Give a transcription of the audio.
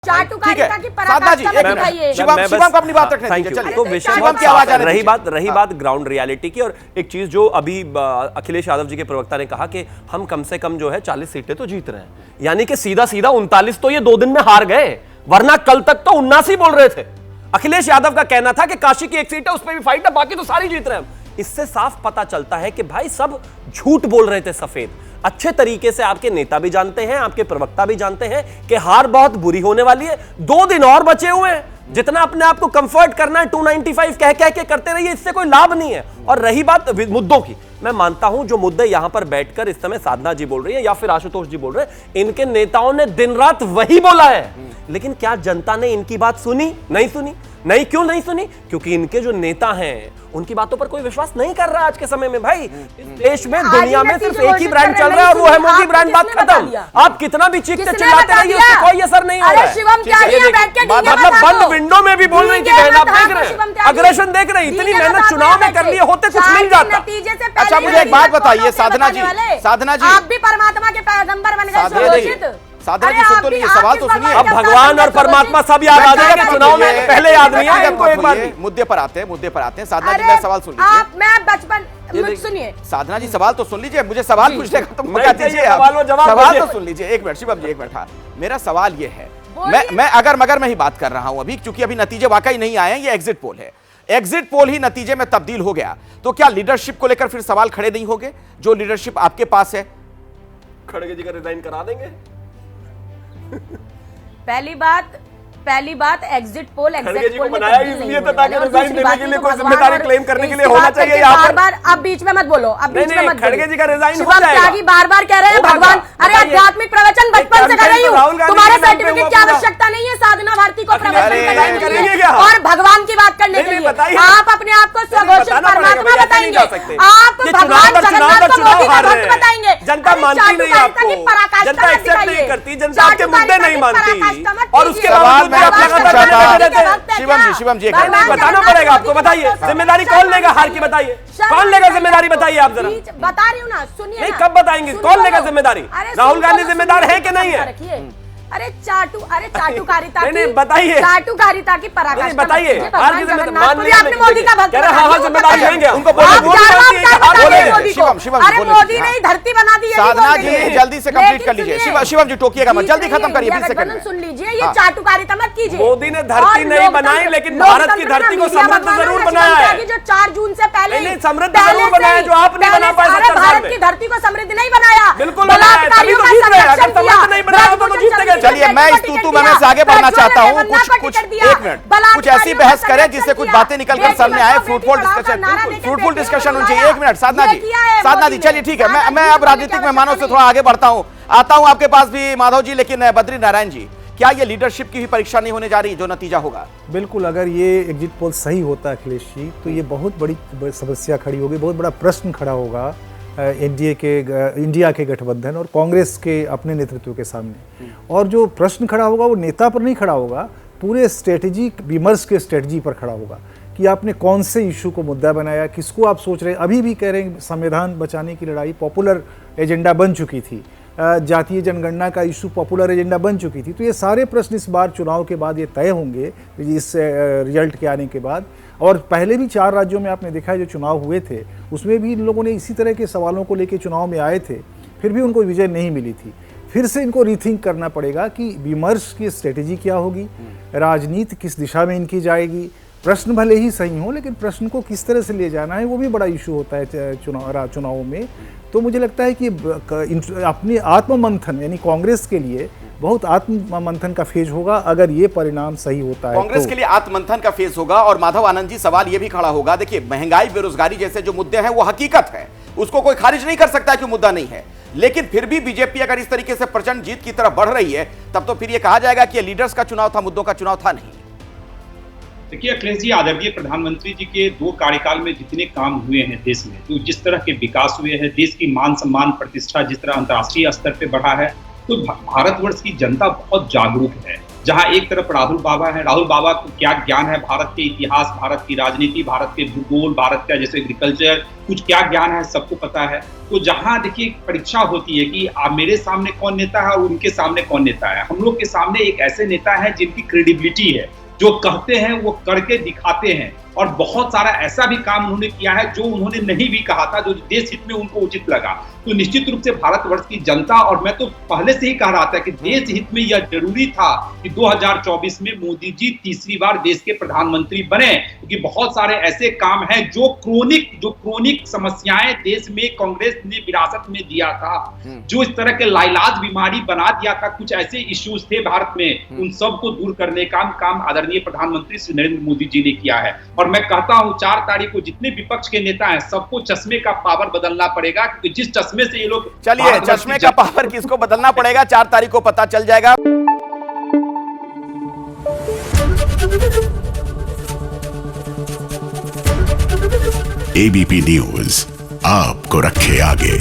चाटुकारिता की पराकाष्ठा में दिखाइए। शिवम को अपनी बात रखने दीजिए। चलिए, तो शिवम की आवाज आने दीजिए। रही बात ग्राउंड रियलिटी की। और एक चीज जो अभी अखिलेश यादव जी के प्रवक्ता ने कहा कि हम कम से कम जो है 40 सीटें तो जीत रहे हैं, यानी कि सीधा सीधा 39 तो ये 2 दिन में हार गए, वरना कल तक तो 79 ही बोल रहे थे। अखिलेश यादव का कहना था कि काशी की एक सीट है उस पर भी फाइट है, बाकी तो सारी जीत रहे हैं हम। इससे साफ पता चलता है कि भाई सब झूठ बोल रहे थे सफेद। अच्छे तरीके से आपके नेता भी जानते हैं, आपके प्रवक्ता भी जानते हैं कि हार बहुत बुरी होने वाली है। 2 दिन और बचे हुए हैं, जितना अपने आप को कंफर्ट करना है 295 कह कह के करते रहिए, इससे कोई लाभ नहीं है। और रही बात मुद्दों की, मैं मानता हूं जो मुद्दे यहां पर बैठकर इस समय साधना जी बोल रही है या फिर आशुतोष जी बोल रहे हैं, इनके नेताओं ने दिन रात वही बोला है। लेकिन क्या जनता ने इनकी बात सुनी? नहीं सुनी। नहीं, क्यों नहीं सुनी? क्योंकि इनके जो नेता हैं उनकी बातों पर कोई विश्वास नहीं कर रहा आज के समय में। भाई इस देश में दुनिया में सिर्फ एक ही ब्रांड चल रहा है और वो है मोदी ब्रांड। बात खत्म। आप कितना भी चीखते चिल्लाते रहिए, उससे कोई असर नहीं हो रहा है। मतलब बंद विंडो में भी बोल रही थी बहन, आप देख रहे हैं अग्रेशन, देख रहे हैं। इतनी मेहनत चुनाव में कर लिए होते कुछ मिल जाता। अच्छा, मुझे एक बात बताइए साधना जी, आप भी परमात्मा के पैगंबर बन गए। साधना जी सुन तो लीजिए, सवाल तो सुनिए। अब भगवान और परमात्मा सब याद आ जाएगा, चुनाव में पहले याद नहीं आया इनको। एक बार मुद्दे पर आते हैं। साधना जी, मेरा सवाल सुन लीजिए। मैं बचपन सुनिए साधना जी, सवाल तो सुन लीजिए। मुझे सवाल पूछने का तो मौका दीजिए। सवाल तो सुन लीजिए। एक मिनट शिवम जी, एक मिनट। हाँ, मेरा सवाल ये है, मैं अगर मगर में ही बात कर रहा हूं अभी, क्योंकि अभी नतीजे वाकई नहीं आए हैं। ये एग्जिट पोल है, एग्जिट पोल ही नतीजे में तब्दील हो गया। तो क्या लीडरशिप को लेकर फिर सवाल खड़े नहीं होंगे? जो लीडरशिप आपके पास है, खड़गे जी का रिजाइन करा देंगे। पहली बात एग्जिट पोल बनाया इसलिए था ताकि रिजाइन देने के लिए कोई जिम्मेदारी क्लेम करने के लिए होना चाहिए यहाँ पर। बार अब बीच में मत बोलो, अब बीच में मत। खड़गे जी का रिजाइन हो जाएगा। बार कह रहे हैं भगवान। अरे आध्यात्मिक प्रवचन बचपन से कर रही हूँ, तुम्हारे सर्टिफिकेट की आवश्यकता नहीं है साधना भारती को प्रवचन करने के लिए और भगवान की बात करने के लिए। आप अपने आप को स्वघोषित परमात्मा बताएंगे, आप भगवान जगन्नाथ को मोदी का भक्त बताएंगे। जनता मानती नहीं आपको, जनता एक्सेप्ट नहीं करती, जनता आपके मुद्दे नहीं मानती और उसके बावजूद शिवम जी बताना पड़ेगा आपको। बताइए जिम्मेदारी कौन लेगा हार की? बताइए कौन लेगा जिम्मेदारी? बताइए आप जरा। बता रही हूँ ना, सुनिए। नहीं, कब बताएंगे कौन लेगा जिम्मेदारी? राहुल गांधी जिम्मेदार है कि नहीं है? अरे चाटुकारिता नहीं बताइए, चाटुकारिता की पराकाष्ठा बताइए। आपने मोदी का भक्त जिम्मेदारी लेंगे उनको। अरे मोदी ने धरती बना दी है। साधना जी जल्दी से कंप्लीट कर लीजिए। शिवम जी टोकिएगा मत, जल्दी खत्म करिए। सुन लीजिए, ये चाटुकारिता मत कीजिए। मोदी ने धरती नहीं बनाई, लेकिन भारत की धरती को समृद्ध जरूर बनाया है। जो 4 जून से पहले समृद्ध जरूर बनाया, जो आप नहीं बना पाए। भारत की धरती को समृद्ध नहीं बनाया, बिल्कुल बनाया, तभी तो जीत रहे हैं। अगर समृद्ध नहीं बनाया तो जीत गए। चलिए, मैं इस तूतू में से आगे बढ़ना चाहता हूँ। कुछ ऐसी बहस करें जिससे कुछ बातें निकलकर सामने आए। फ्रूटफुल डिस्कशन होनी चाहिए। 1 मिनट साधना जी चलिए ठीक है। मैं अब राजनीतिक मेहमानों से थोड़ा आगे बढ़ता हूँ, आता हूँ आपके पास भी माधव जी। लेकिन बद्री नारायण जी, क्या ये लीडरशिप की भी परीक्षा नहीं होने जा रही जो नतीजा होगा? बिल्कुल, अगर ये एग्जिट पोल सही होता है अखिलेश जी, तो ये बहुत बड़ी समस्या खड़ी होगी, बहुत बड़ा प्रश्न खड़ा होगा इंडिया के गठबंधन और कांग्रेस के अपने नेतृत्व के सामने। और जो प्रश्न खड़ा होगा वो नेता पर नहीं खड़ा होगा, पूरे स्ट्रेटेजी विमर्श के स्ट्रेटजी पर खड़ा होगा कि आपने कौन से इशू को मुद्दा बनाया, किसको आप सोच रहे हैं। अभी भी कह रहे हैं संविधान बचाने की लड़ाई पॉपुलर एजेंडा बन चुकी थी, जातीय जनगणना का इशू पॉपुलर एजेंडा बन चुकी थी। तो ये सारे प्रश्न इस बार चुनाव के बाद ये तय होंगे, इस रिजल्ट के आने के बाद। और पहले भी 4 राज्यों में आपने देखा है जो चुनाव हुए थे, उसमें भी इन लोगों ने इसी तरह के सवालों को लेकर चुनाव में आए थे, फिर भी उनको विजय नहीं मिली थी। फिर से इनको रीथिंक करना पड़ेगा कि विमर्श की स्ट्रेटेजी क्या होगी, राजनीति किस दिशा में इनकी जाएगी। प्रश्न भले ही सही हो, लेकिन प्रश्न को किस तरह से ले जाना है वो भी बड़ा इशू होता है चुनावों में। तो मुझे लगता है कि अपनी आत्ममंथन, यानी कांग्रेस के लिए बहुत आत्ममंथन का फेज होगा अगर ये परिणाम सही होता है। कांग्रेस के लिए आत्ममंथन का फेज होगा। और माधव आनंद जी, सवाल ये भी खड़ा होगा, देखिए महंगाई, बेरोजगारी जैसे जो मुद्दे हैं वो हकीकत है, उसको कोई खारिज नहीं कर सकता कि मुद्दा नहीं है। लेकिन फिर भी बीजेपी अगर इस तरीके से प्रचंड जीत की तरफ बढ़ रही है, तब तो फिर ये कहा जाएगा कि ये लीडर्स का चुनाव था, मुद्दों का चुनाव था नहीं। देखिए अखिलेश जी, आदरणीय प्रधानमंत्री जी के 2 कार्यकाल में जितने काम हुए हैं देश में, तो जिस तरह के विकास हुए हैं, देश की मान सम्मान प्रतिष्ठा जिस तरह अंतर्राष्ट्रीय स्तर पे बढ़ा है, तो भारतवर्ष की जनता बहुत जागरूक है। जहां एक तरफ राहुल बाबा है, राहुल बाबा को क्या ज्ञान है भारत के इतिहास, भारत की राजनीति, भारत के भूगोल, भारत का जैसे एग्रीकल्चर, कुछ क्या ज्ञान है सबको पता है। तो जहां देखिए परीक्षा होती है कि आप मेरे सामने कौन नेता है और उनके सामने कौन नेता है। हम लोग के सामने एक ऐसे नेता है जिनकी क्रेडिबिलिटी है, जो कहते हैं वो करके दिखाते हैं, और बहुत सारा ऐसा भी काम उन्होंने किया है जो उन्होंने नहीं भी कहा था, जो देश हित में उनको उचित लगा। तो निश्चित रूप से भारतवर्ष की जनता, और मैं तो पहले से ही कह रहा था कि देश हित में यह जरूरी था कि 2024 में मोदी जी तीसरी बार देश के प्रधानमंत्री बने, क्योंकि बहुत सारे ऐसे काम हैं जो क्रोनिक समस्याएं देश में कांग्रेस ने विरासत में दिया था, जो इस तरह के लाइलाज बीमारी बना दिया था, कुछ ऐसे इश्यूज थे भारत में, उन सबको दूर करने का काम आदरणीय प्रधानमंत्री श्री नरेंद्र मोदी जी ने किया है। और मैं कहता हूं 4 तारीख को जितने विपक्ष के नेता हैं सबको चश्मे का पावर बदलना पड़ेगा, क्योंकि जिस चश्मे से ये लोग, चलिए चश्मे का पावर किसको बदलना पड़ेगा 4 तारीख को पता चल जाएगा। एबीपी न्यूज आपको रखे आगे।